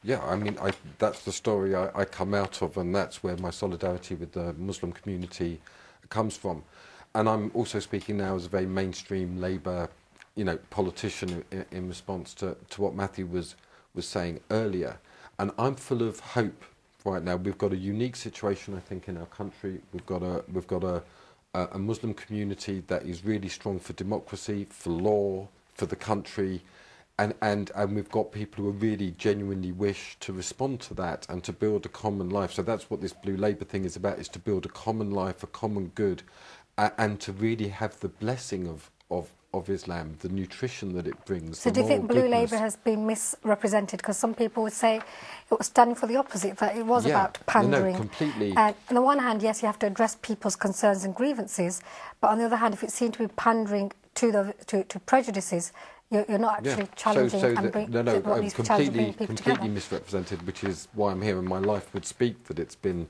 Yeah, I mean, that's the story I come out of, and that's where my solidarity with the Muslim community comes from. And I'm also speaking now as a very mainstream Labour, politician in response to what Matthew was saying earlier. And I'm full of hope right now. We've got a unique situation, I think, in our country. We've got a Muslim community that is really strong for democracy, for law, for the country. And we've got people who really genuinely wish to respond to that and to build a common life. So that's what this Blue Labour thing is about, is to build a common life, a common good, and to really have the blessing of Islam, the nutrition that it brings. So do you think Blue Labour has been misrepresented? Because some people would say it was standing for the opposite, that it was about pandering. No, completely. And on the one hand, yes, you have to address people's concerns and grievances, but on the other hand, if it seemed to be pandering to prejudices, you're not actually challenging completely misrepresented, which is why I'm here, and my life would speak that it's been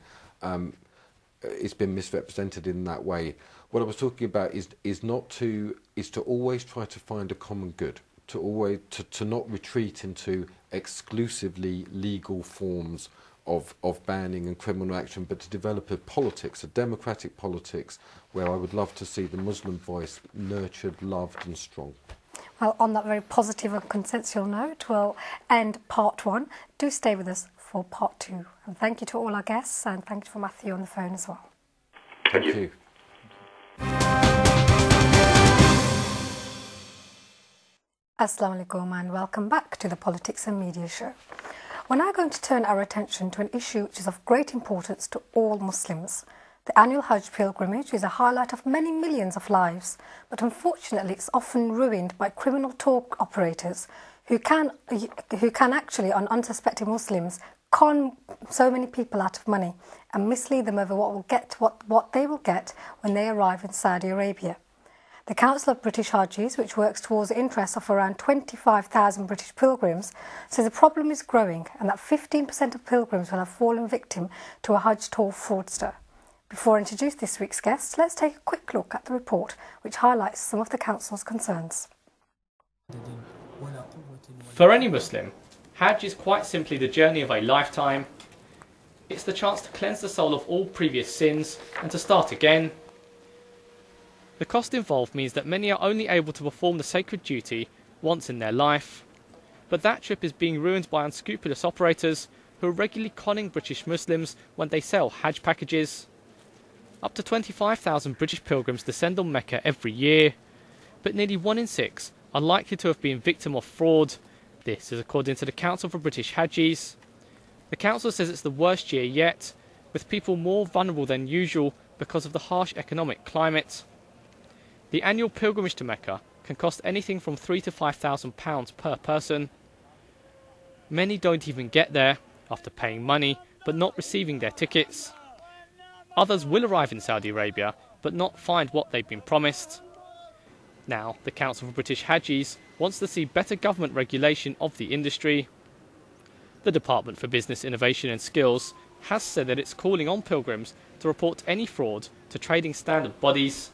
misrepresented in that way. What I was talking about is to always try to find a common good, to not retreat into exclusively legal forms of banning and criminal action, but to develop a politics, a democratic politics, where I would love to see the Muslim voice nurtured, loved and strong. Well, on that very positive and consensual note, we'll end part one. Do stay with us for part two. And thank you to all our guests, and thank you for Matthew on the phone as well. Thank you. Assalamu alaikum and welcome back to the Politics and Media Show. We're now going to turn our attention to an issue which is of great importance to all Muslims. The annual Hajj pilgrimage is a highlight of many millions of lives, but unfortunately it's often ruined by criminal tour operators who can actually, on unsuspecting Muslims, con so many people out of money and mislead them over what they will get when they arrive in Saudi Arabia. The Council of British Hajis, which works towards the interests of around 25,000 British pilgrims, says the problem is growing and that 15% of pilgrims will have fallen victim to a Hajj tour fraudster. Before I introduce this week's guests, let's take a quick look at the report, which highlights some of the Council's concerns. For any Muslim, Hajj is quite simply the journey of a lifetime. It's the chance to cleanse the soul of all previous sins and to start again. The cost involved means that many are only able to perform the sacred duty once in their life. But that trip is being ruined by unscrupulous operators who are regularly conning British Muslims when they sell Hajj packages. Up to 25,000 British pilgrims descend on Mecca every year, but nearly 1 in 6 are likely to have been victim of fraud. This is according to the Council for British Hajis. The Council says it's the worst year yet, with people more vulnerable than usual because of the harsh economic climate. The annual pilgrimage to Mecca can cost anything from £3,000 to £5,000 per person. Many don't even get there after paying money but not receiving their tickets. Others will arrive in Saudi Arabia but not find what they've been promised. Now, the Council for British Hajis wants to see better government regulation of the industry. The Department for Business Innovation and Skills has said that it's calling on pilgrims to report any fraud to trading standard bodies.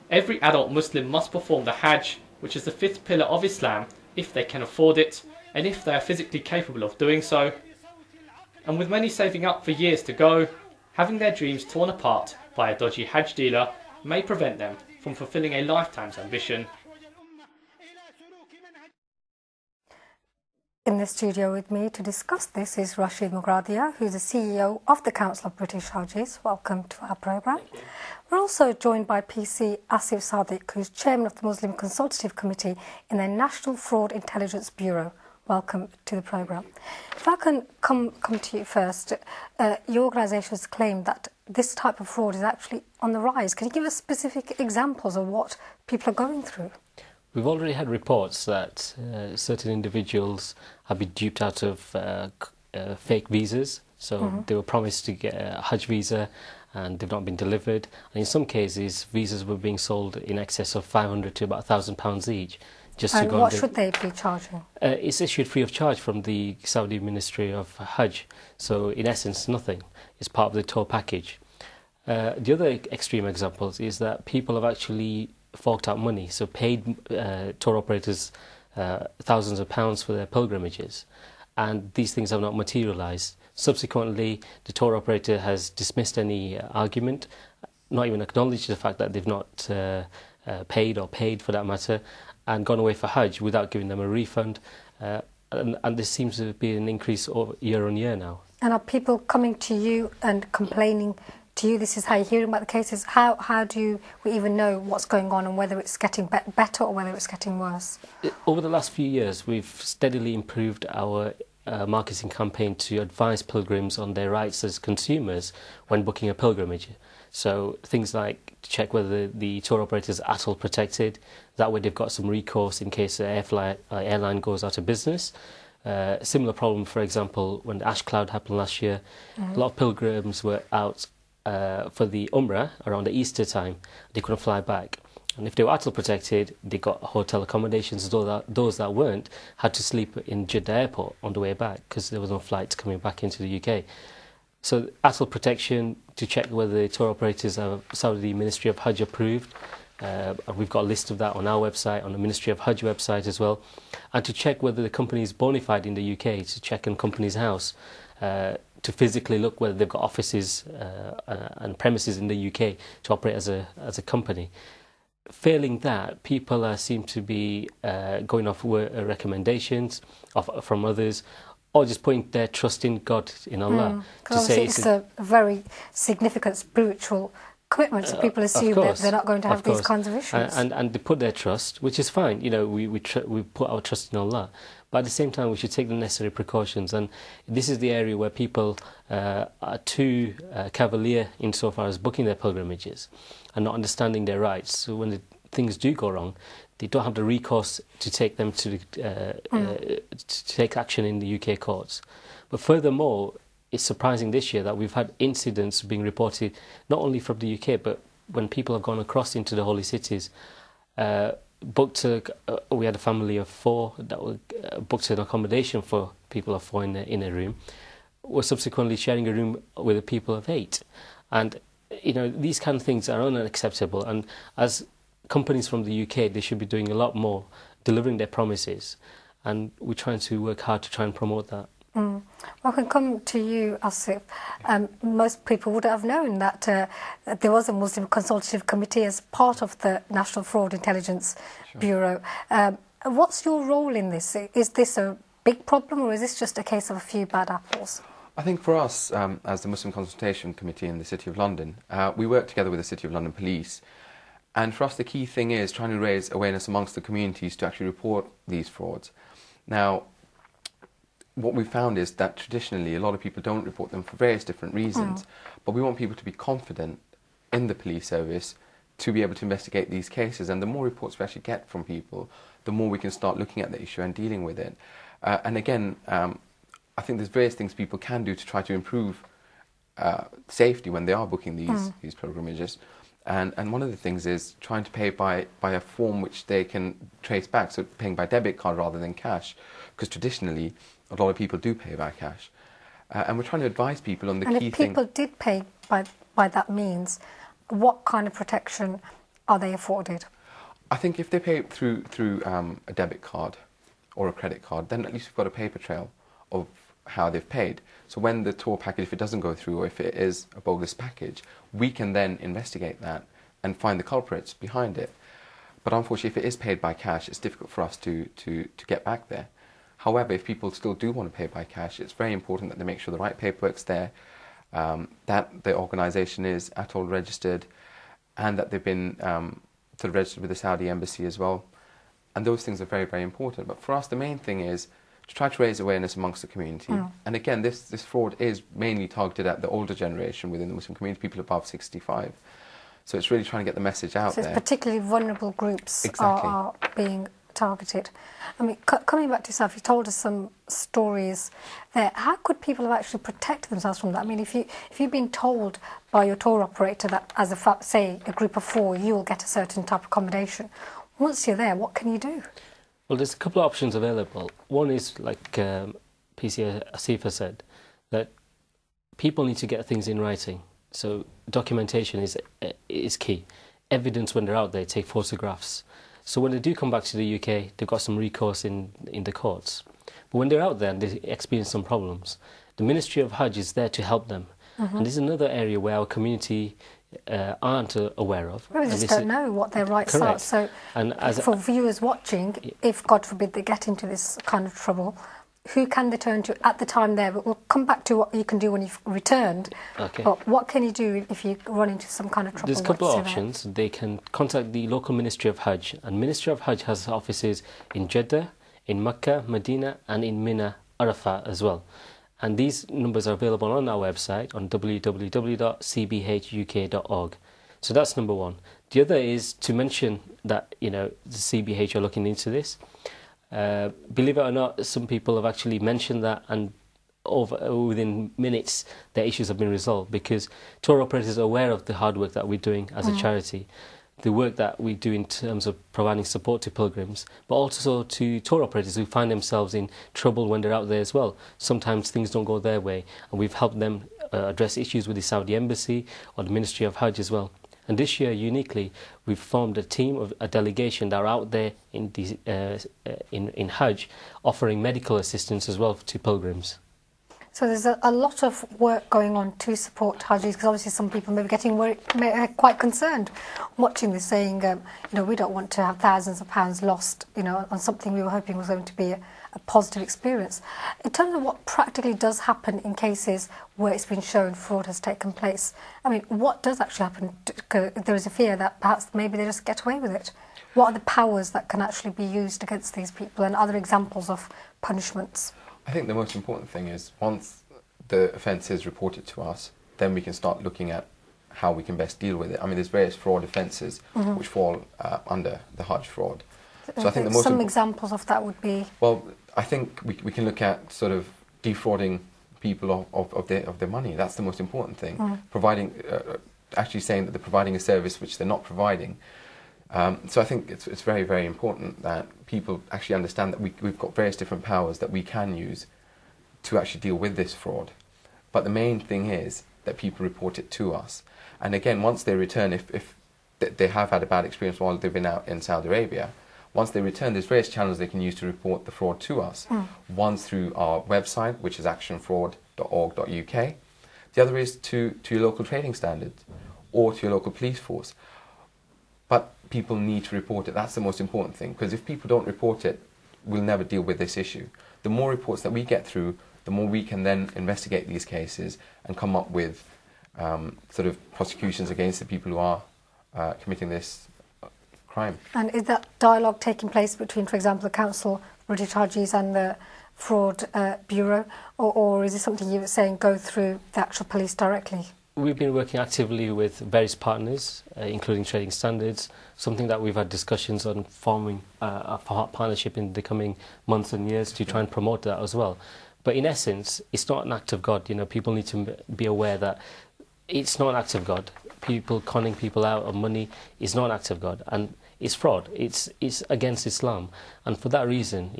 Every adult Muslim must perform the Hajj, which is the 5th pillar of Islam, if they can afford it and if they are physically capable of doing so. And with many saving up for years to go, having their dreams torn apart by a dodgy Hajj dealer may prevent them from fulfilling a lifetime's ambition. In the studio with me to discuss this is Rashid Mughradia, who's the CEO of the Council of British Hajis. Welcome to our programme. We're also joined by PC Asif Sadiq, who's Chairman of the Muslim Consultative Committee in the National Fraud Intelligence Bureau. Welcome to the programme. If I can come to you first, your organisation has claimed that this type of fraud is actually on the rise. Can you give us specific examples of what people are going through? We've already had reports that certain individuals have been duped out of fake visas. So they were promised to get a Hajj visa and they've not been delivered. And in some cases, visas were being sold in excess of £500 to about £1,000 each. And what should they be charging? It's issued free of charge from the Saudi Ministry of Hajj. So in essence, nothing. It's part of the tour package. The other extreme examples is that people have actually forked out money, so paid tour operators thousands of pounds for their pilgrimages. and these things have not materialised. Subsequently, the tour operator has dismissed any argument, not even acknowledged the fact that they've not paid or paid for that matter, and gone away for Hajj without giving them a refund. And this seems to be an increase year on year now. And are people coming to you and complaining to you? This is how you're hearing about the cases. How do we even know what's going on and whether it's getting better or whether it's getting worse? Over the last few years, we've steadily improved our marketing campaign to advise pilgrims on their rights as consumers when booking a pilgrimage. So things like to check whether the tour operator is ATOL protected. That way they've got some recourse in case the airline goes out of business. Similar problem, for example, when the ash cloud happened last year, a lot of pilgrims were out for the Umrah around the Easter time. They couldn't fly back. And if they were ATOL protected, they got hotel accommodations. Those that weren't had to sleep in Jeddah airport on the way back because there was no flights coming back into the UK. So ATOL protection, to check whether the tour operators are Saudi Ministry of Hajj approved. We've got a list of that on our website, on the Ministry of Hajj website as well. And to check whether the company is bona fide in the UK, to check in Companies House, to physically look whether they've got offices and premises in the UK to operate as a company. Failing that, people seem to be going off recommendations from others, or just putting their trust in God, in Allah. Because obviously it's a very significant spiritual commitment, so people assume that they're not going to have these kinds of issues. And they put their trust, which is fine. You know, we put our trust in Allah. But at the same time, we should take the necessary precautions. And this is the area where people are too cavalier insofar as booking their pilgrimages and not understanding their rights. So when things do go wrong, they don't have the recourse to take them to take action in the UK courts. But furthermore, it's surprising this year that we've had incidents being reported not only from the UK, but when people have gone across into the holy cities. We had a family of 4 that booked an accommodation for people of 4 in a room. Were subsequently sharing a room with a people of 8, and you know, these kind of things are unacceptable. And as companies from the UK, they should be doing a lot more, delivering their promises, and we're trying to work hard to try and promote that. Well, I can come to you, Asif. Most people would have known that there was a Muslim Consultative Committee as part of the National Fraud Intelligence Bureau. What's your role in this? Is this a big problem, or is this just a case of a few bad apples? I think for us, as the Muslim Consultation Committee in the City of London, we work together with the City of London Police. And for us, the key thing is trying to raise awareness amongst the communities to actually report these frauds. Now, what we found is that traditionally a lot of people don't report them for various different reasons, but we want people to be confident in the police service to be able to investigate these cases. And the more reports we actually get from people, the more we can start looking at the issue and dealing with it. And again, I think there's various things people can do to try to improve safety when they are booking these pilgrimages. And one of the things is trying to pay by a form which they can trace back, so paying by debit card rather than cash, because traditionally a lot of people do pay by cash. And we're trying to advise people on the key thing. And if people did pay by that means, what kind of protection are they afforded? I think if they pay through a debit card or a credit card, then at least we've got a paper trail of how they've paid. So when the tour package, if it doesn't go through or if it is a bogus package, we can then investigate that and find the culprits behind it. But unfortunately, if it is paid by cash, it's difficult for us to get back there. However, if people still do want to pay by cash, it's very important that they make sure the right paperwork's there, that the organisation is ATOL registered, and that they've been sort of registered with the Saudi embassy as well. And those things are very, very important. But for us, the main thing is to try to raise awareness amongst the community. And again, this fraud is mainly targeted at the older generation within the Muslim community, people above 65. So it's really trying to get the message out there. So it's particularly vulnerable groups are being targeted. I mean, coming back to yourself, you told us some stories there. How could people have actually protected themselves from that? I mean, if you've been told by your tour operator that as say a group of 4, you will get a certain type of accommodation, once you're there, what can you do? Well, there's a couple of options available. One is, like PC Asifa said, that people need to get things in writing. So documentation is key. Evidence when they're out there, take photographs. So when they do come back to the UK, they've got some recourse in the courts. But when they're out there and they experience some problems, the Ministry of Hajj is there to help them. And this is another area where our community aren't aware of. We just don't know what their rights are. So and for viewers watching, if God forbid they get into this kind of trouble, who can they turn to at the time there? But we'll come back to what you can do when you've returned. Okay. But what can you do if you run into some kind of trouble? There's a couple of options. They can contact the local Ministry of Hajj. And Ministry of Hajj has offices in Jeddah, in Mecca, Medina, and in Mina, Arafat as well. And these numbers are available on our website on www.cbhuk.org. So that's number one. The other is to mention that, the CBH are looking into this. Believe it or not, some people have actually mentioned that, and within minutes their issues have been resolved, because tour operators are aware of the hard work that we're doing as a charity, the work that we do in terms of providing support to pilgrims, but also to tour operators who find themselves in trouble when they're out there as well. Sometimes things don't go their way, and we've helped them address issues with the Saudi Embassy or the Ministry of Hajj as well. And this year, uniquely, we've formed a delegation that are out there in Hajj, offering medical assistance as well to pilgrims. So there's a lot of work going on to support Hajis, because obviously some people may be getting quite concerned watching this, saying, we don't want to have thousands of pounds lost, on something we were hoping was going to be a positive experience. In terms of what practically does happen in cases where it's been shown fraud has taken place, I mean, what does actually happen? There is a fear that perhaps maybe they just get away with it. What are the powers that can actually be used against these people, and other examples of punishments? I think the most important thing is, once the offence is reported to us, then we can start looking at how we can best deal with it. I mean, there's various fraud offences which fall under the Hajj fraud. So I think the most some examples of that would be... Well, I think we can look at sort of defrauding people of their money. That's the most important thing. Providing, actually saying that they're providing a service which they're not providing. So I think it's very, very important that people actually understand that we've got various different powers that we can use to actually deal with this fraud. But the main thing is that people report it to us. And again, once they return, if they have had a bad experience while they've been out in Saudi Arabia, once they return, there's various channels they can use to report the fraud to us. One's through our website, which is actionfraud.org.uk. The other is to your local trading standards or to your local police force. But people need to report it. That's the most important thing, because if people don't report it, we'll never deal with this issue. The more reports that we get through, the more we can then investigate these cases and come up with sort of prosecutions against the people who are committing this crime. And is that dialogue taking place between, for example, the Council of British Hajis and the Fraud Bureau, or is it something you were saying go through the actual police directly? We've been working actively with various partners, including Trading Standards, something that we've had discussions on forming a partnership in the coming months and years to try and promote that as well. But in essence, it's not an act of God. People need to be aware that it's not an act of God. People conning people out of money is not an act of God, and it's fraud. It's against Islam, and for that reason,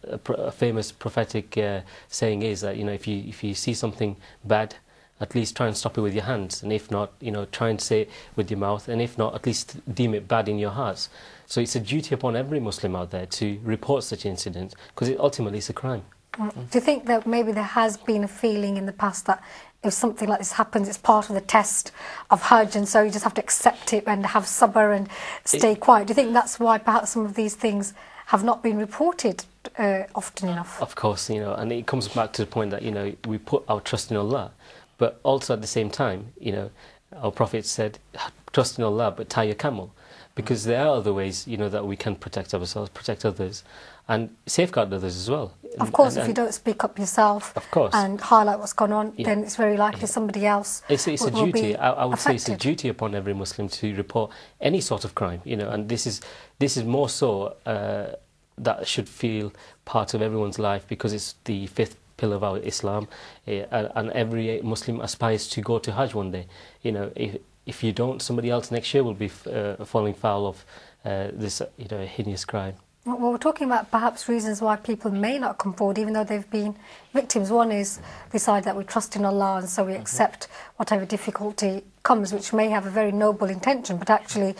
a famous prophetic saying is that if you see something bad, at least try and stop it with your hands, and if not, try and say it with your mouth, and if not, at least deem it bad in your hearts. So it's a duty upon every Muslim out there to report such incidents, because ultimately it's a crime. Do you think that maybe there has been a feeling in the past that if something like this happens, it's part of the test of Hajj, and so you just have to accept it and have sabr and stay quiet? Do you think that's why perhaps some of these things have not been reported often enough? Of course, and it comes back to the point that, we put our trust in Allah, but also at the same time, our Prophet said, trust in Allah, but tie your camel. Because there are other ways, that we can protect ourselves, protect others, and safeguard others as well. Of course, if you don't speak up yourself and highlight what's gone on, then it's very likely somebody else it's a duty. I would say it's a affected. duty upon every Muslim to report any sort of crime, and this is more so that should feel part of everyone's life, because it's the fifth pillar of our Islam, and every Muslim aspires to go to Hajj one day. If you don't, somebody else next year will be falling foul of this heinous crime. Well, we're talking about perhaps reasons why people may not come forward, even though they've been victims. One is the side that we trust in Allah, and so we accept whatever difficulty comes, which may have a very noble intention, but actually